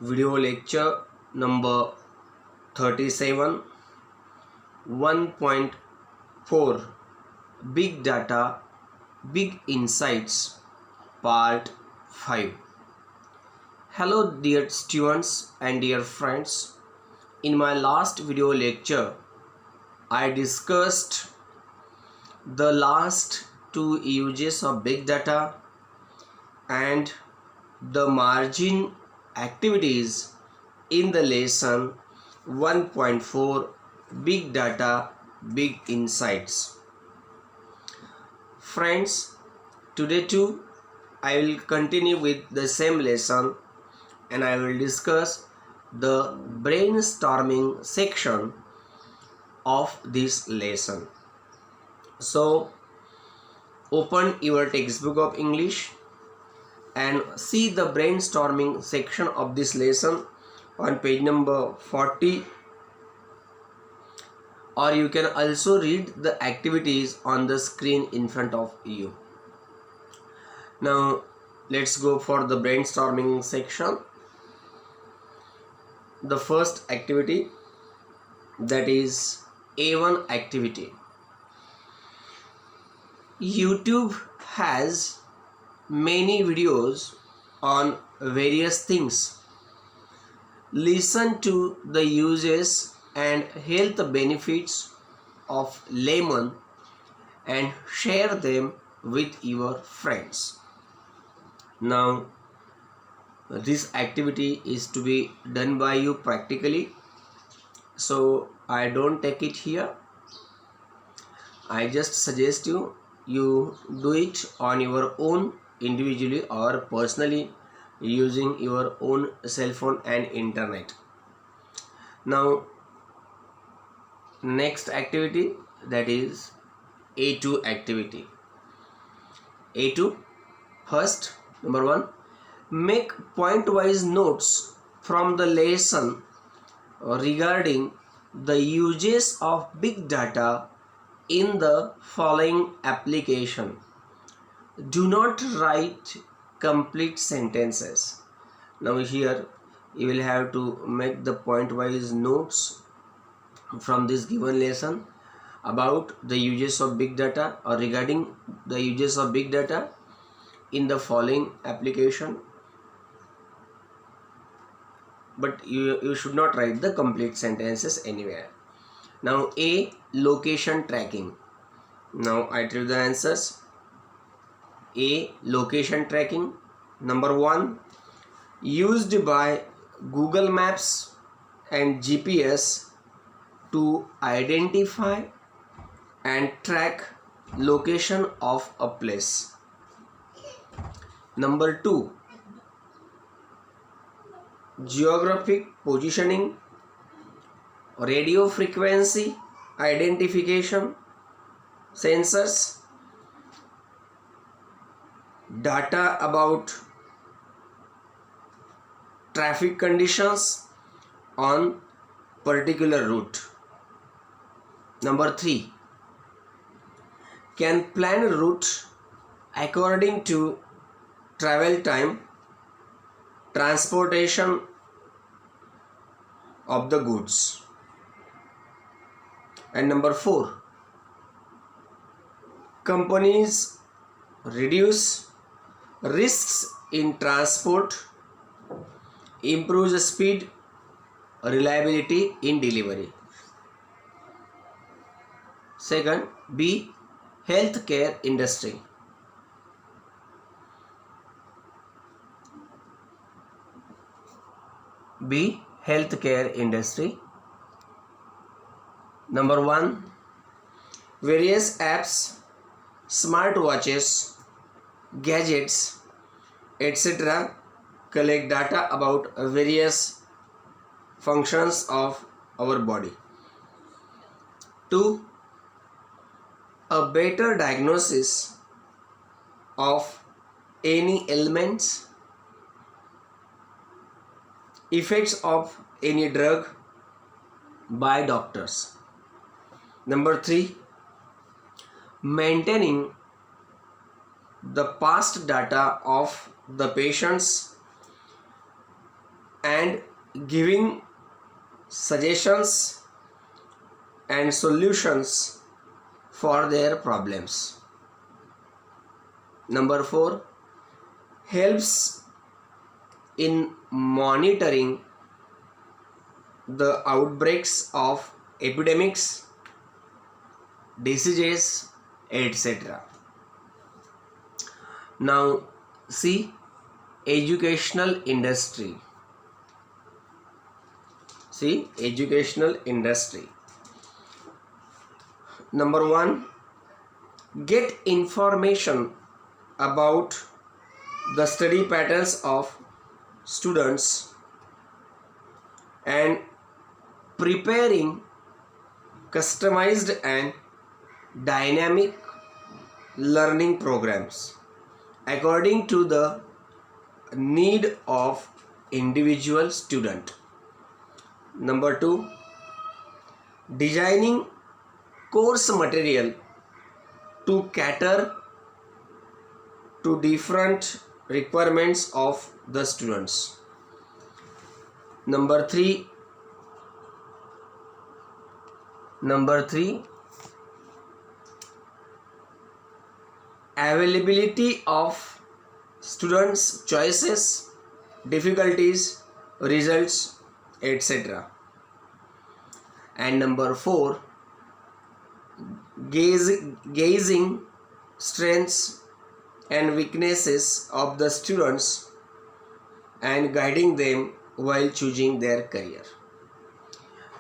video lecture number 37, 1.4 Big Data, Big Insights, Part 5. Hello dear students and dear friends. In my last video lecture, I discussed the last two uses of big data and the margin activities in the lesson 1.4 Big Data, Big Insights. Friends, today too I will continue with the same lesson and I will discuss the brainstorming section of this lesson. So open your textbook of English and see the brainstorming section of this lesson on page number 40, or you can also read the activities on the screen in front of you. Now let's go for the brainstorming section. The first activity, that is A1 activity. YouTube has many videos on various things. Listen to the uses and health benefits of lemon and share them with your friends. Now this activity is to be done by you practically, so I don't take it here. I just suggest you do it on your own individually or personally using your own cell phone and internet. Now next activity, that is A2 activity. A2, first, number 1, make point-wise notes from the lesson regarding the uses of big data in the following application. Do not write complete sentences. Now here you will have to make the point-wise notes from this given lesson about the uses of big data or regarding the uses of big data in the following application, but you should not write the complete sentences anywhere. Now A, location tracking. Now I tell you the answers. A, location tracking. Number 1, used by Google Maps and GPS to identify and track location of a place. Number 2, geographic positioning, radio frequency identification, sensors, data about traffic conditions on particular route. Number 3, can plan route according to travel time, transportation of the goods. And number 4, companies reduce risks in transport, improves speed, reliability in delivery. Second, B, healthcare industry. B, healthcare industry. Number 1, various apps, smartwatches, gadgets, etc. collect data about various functions of our body. 2, a better diagnosis of any ailments, effects of any drug by doctors. Number 3, maintaining the past data of the patients and giving suggestions and solutions for their problems. Number 4, helps in monitoring the outbreaks of epidemics, diseases, etc. Now see educational industry. See educational industry. Number 1, get information about the study patterns of students and preparing customized and dynamic learning programs according to the need of individual student. Number 2, designing course material to cater to different requirements of the students. Number 3, availability of students' choices, difficulties, results, etc. And number 4, gauging strengths and weaknesses of the students and guiding them while choosing their career.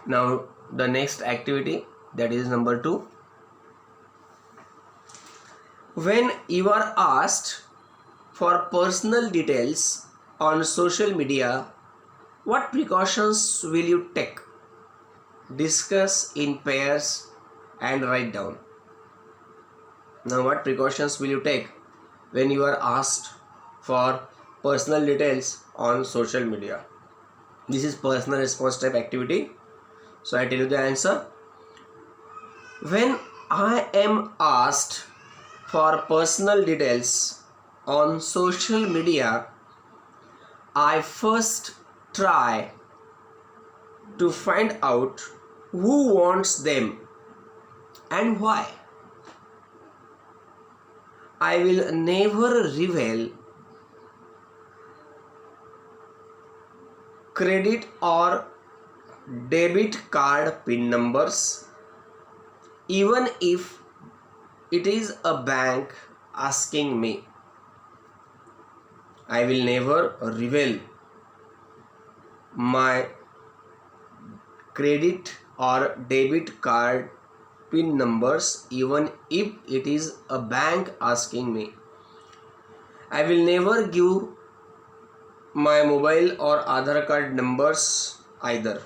Now the next activity, that is number 2. When you are asked for personal details on social media, what precautions will you take? Discuss in pairs and write down. Now what precautions will you take when you are asked for personal details on social media? This is personal response type activity. So I tell you the answer. When I am asked for personal details on social media, I first try to find out who wants them and why. I will never reveal credit or debit card PIN numbers, even if it is a bank asking me. I will never reveal my credit or debit card PIN numbers, even if it is a bank asking me. I will never give my mobile or Aadhaar card numbers either.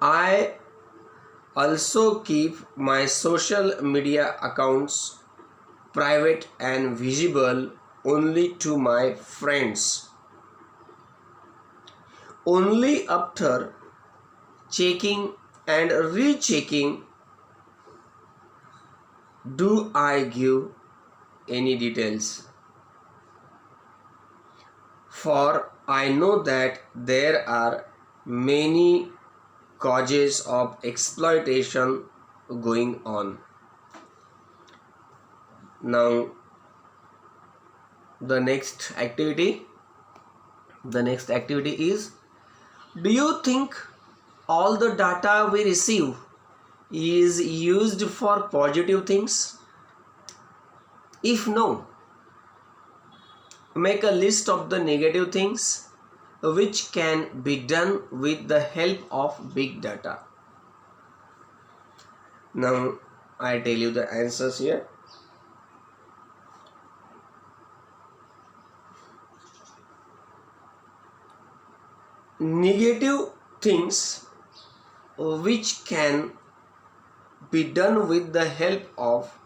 I also keep my social media accounts private and visible only to my friends. Only after checking and rechecking do I give any details. For I know that there are many causes of exploitation going on. Now the next activity is, do you think all the data we receive is used for positive things? If no, make a list of the negative things which can be done with the help of big data. Now I tell you the answers here. Negative things which can be done with the help of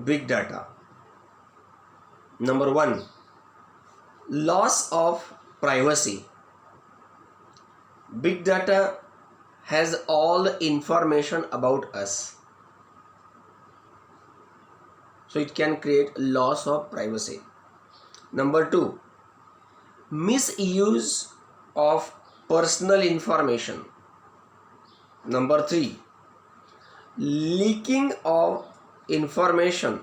big data. Number 1, loss of privacy. Big data has all information about us, so it can create loss of privacy. Number 2, misuse of personal information. Number 3, leaking of information.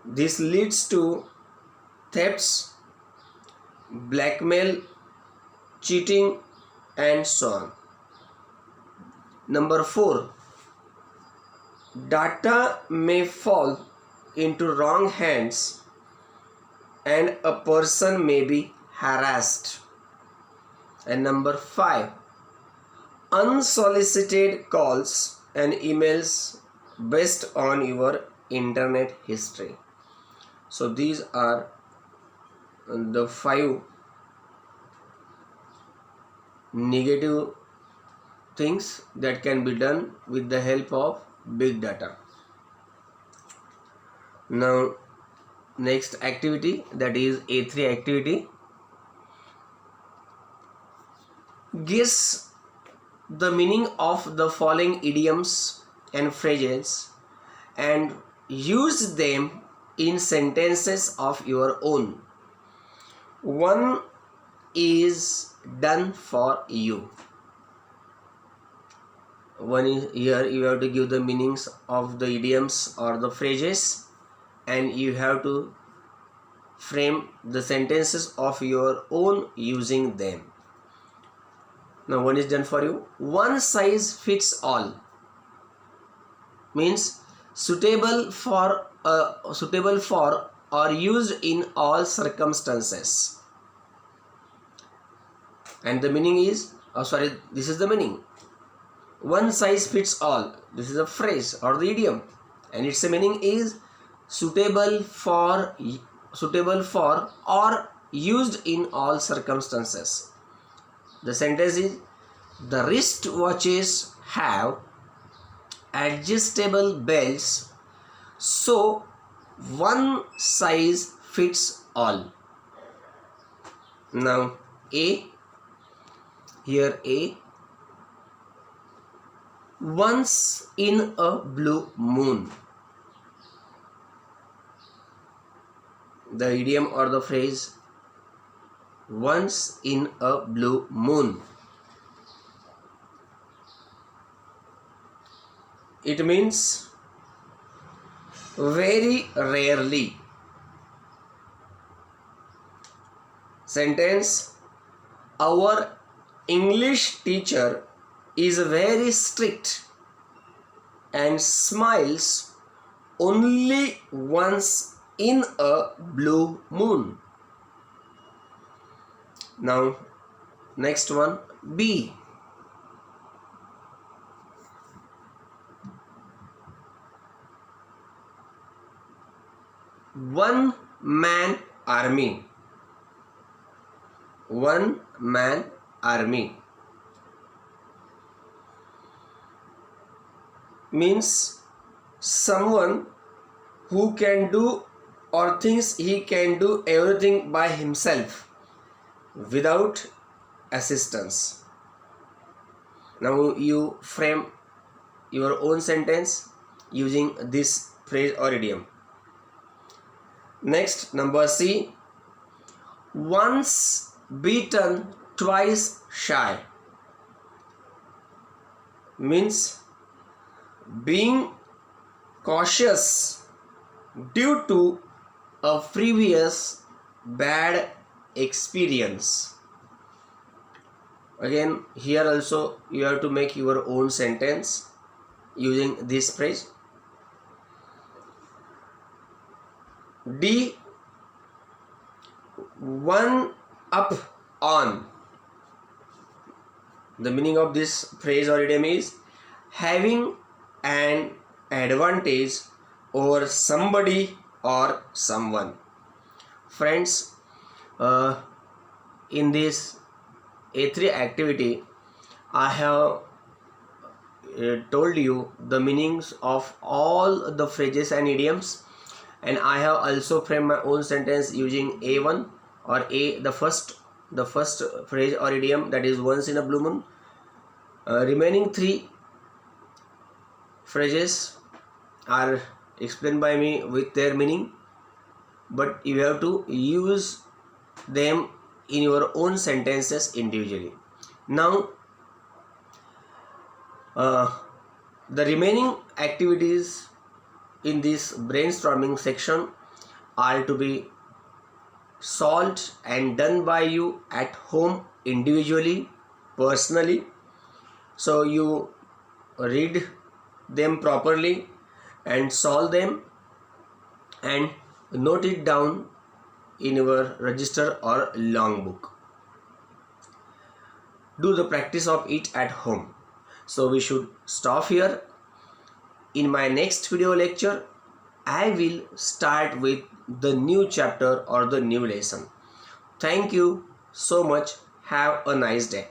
This leads to thefts, blackmail, cheating, and so on. Number 4, data may fall into wrong hands and a person may be harassed. And number 5, unsolicited calls and emails based on your internet history. So these are the 5 negative things that can be done with the help of big data. Now next activity, that is A3 activity. Guess the meaning of the following idioms and phrases and use them in sentences of your own. One is done for you. One is here you have to give the meanings of the idioms or the phrases and you have to frame the sentences of your own using them. Now one is done for you. One size fits all means suitable for or used in all circumstances. And the meaning is, this is the meaning. One size fits all. This is a phrase or the idiom, and its meaning is suitable for or used in all circumstances. The sentence is, the wristwatches have adjustable belts, so one size fits all. Now here A, once in a blue moon. The idiom or the phrase, once in a blue moon. It means very rarely. Sentence, our English teacher is very strict and smiles only once in a blue moon. Now next one, B. One man army. One man army means someone who can do or thinks he can do everything by himself without assistance. Now you frame your own sentence using this phrase or idiom. Next, number C. Once beaten, twice shy means being cautious due to a previous bad experience. Again, here also you have to make your own sentence using this phrase. D. One up on. The meaning of this phrase or idiom is having an advantage over somebody or someone. Friends, in this A3 activity, I have told you the meanings of all the phrases and idioms, and I have also framed my own sentence using A1 or the first phrase or idiom, that is once in a blue moon. Remaining 3 phrases are explained by me with their meaning, but you have to use them in your own sentences individually. Now, the remaining activities in this brainstorming section are to be solved and done by you at home individually, personally. So you read them properly and solve them and note it down in your register or long book. Do the practice of it at home. So we should stop here. In my next video lecture, I will start with the new chapter or the new lesson. Thank you so much. Have a nice day.